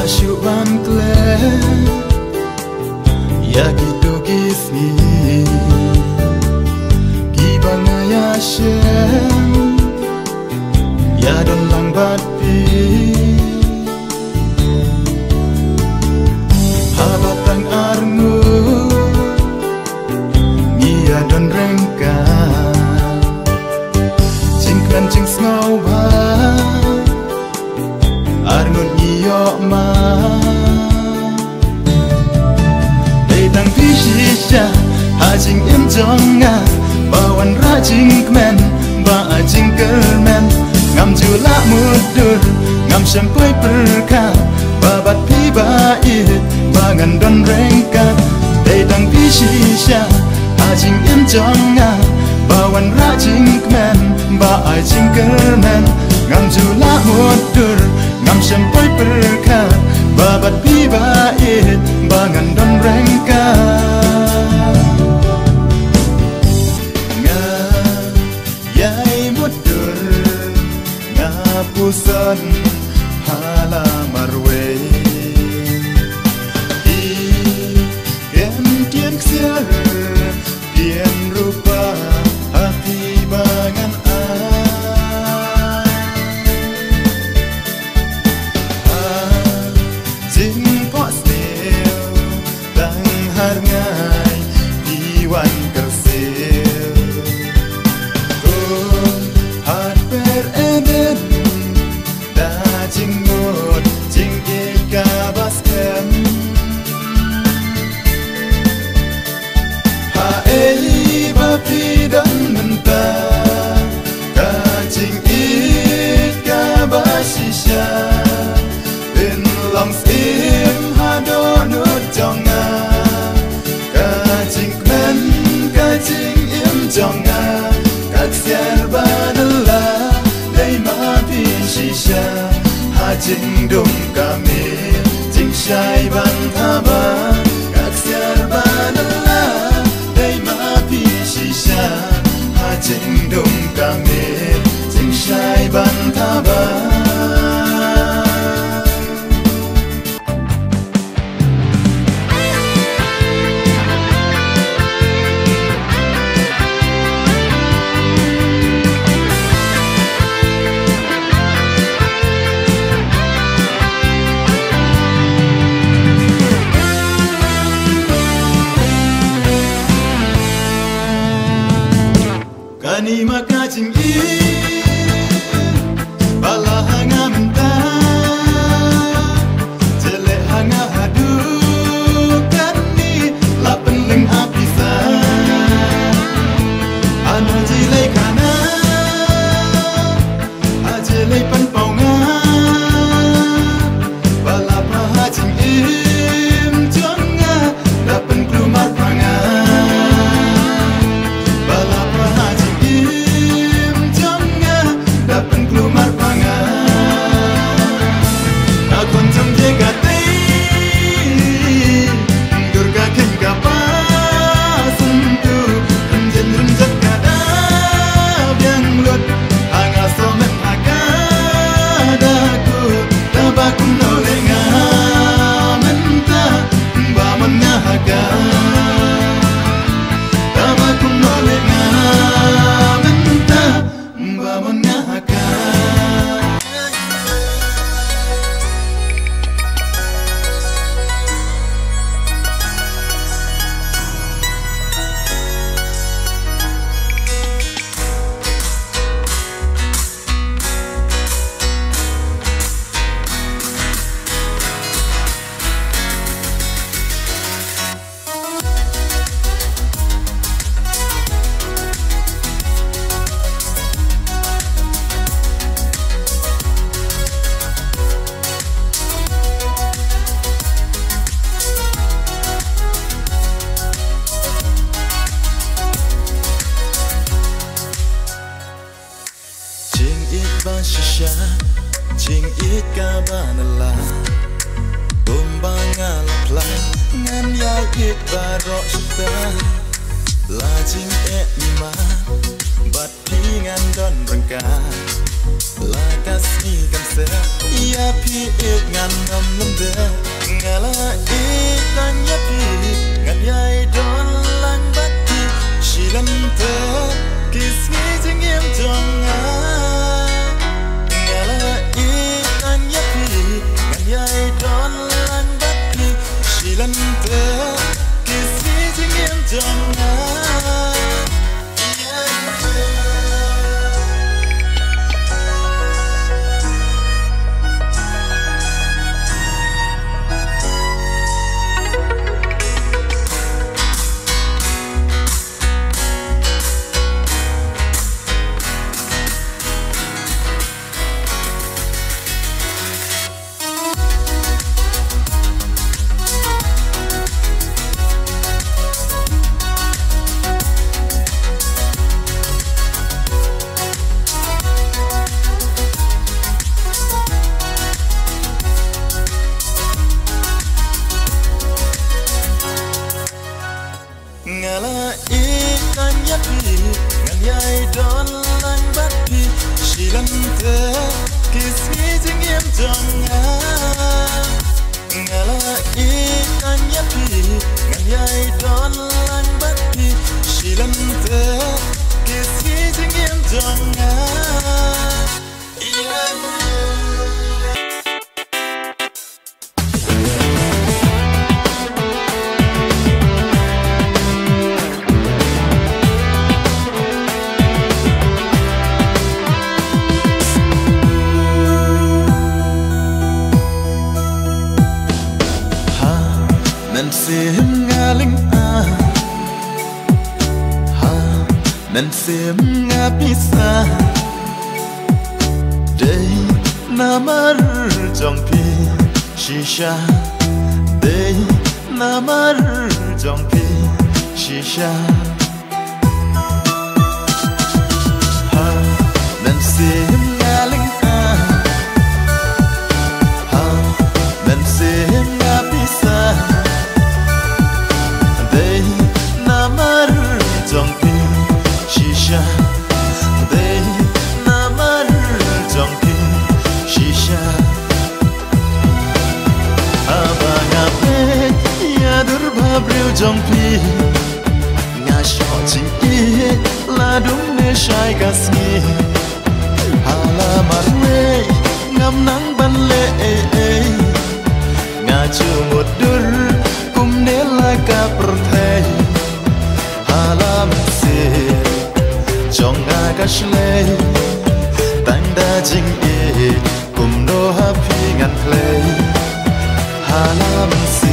Syuban kle ya gitu kisni kibangaya shem ya don lang batpi habatang arngu ya don rengka cingklan cing snau ba arngun iyo ma Tang pishisha hajing im jonga bawan rajing kmen ba ajing kermen ngam jula mudur ngam sempoi perka babat pi bait bangan don rengka tang pishisha hajing im jonga bawan rajing kmen ba ajing kermen ngam jula mudur ngam sempoi perka babat pi bait bangan don rengka nga yai mudur nga pusan hala marwe i ken tien xier tien rupa hati bangan hargai diwan kersil hat bereden da jinggot jinggit kabaskem haei bapi dan mentah ka jingit kabasisya in long sim hadonut jonga Kajing im jonga kak siar badala dai ma pi shisha hajing dum kami jing shai ban thaba kak siar badala dai ma pi shisha hajing dum kami jing shai ban thaba Kani makajing i bala hanga menta jele hanga hadu kani lapen leng apisa anu jilai kana ajilai pan paunga bala pahajing im jonga lapen klumar panga Jing it kabanala Bumbang alapla Ngan ya it barok suta La jing nima Bat pingan don rengka La kasih kan se Ya pi it ngan ngam lemde lần thế kỳ sĩ chính em trong ngã ngala ikan yapi nganyai don lang bati silan te kisi jingiem jonga ngala ikan yapi nganyai don lang bati silan te kisi jingiem jonga nan sim nga linh a ha nan sim nga pisa day namar jong pi shisha day namar jong pi shisha ha nan sim nga linh a ha nan sim nga pisa Abril trong pi nhà trọ chính ý là đúng nơi sai gasni hà la mặt mê ngắm nắng ban lệ ngà chiều một đôi cùng đến là cả protei hà la mặt xì trong ngà gasle tang đa chính ý cùng đô happy ngàn play hà la mặt xì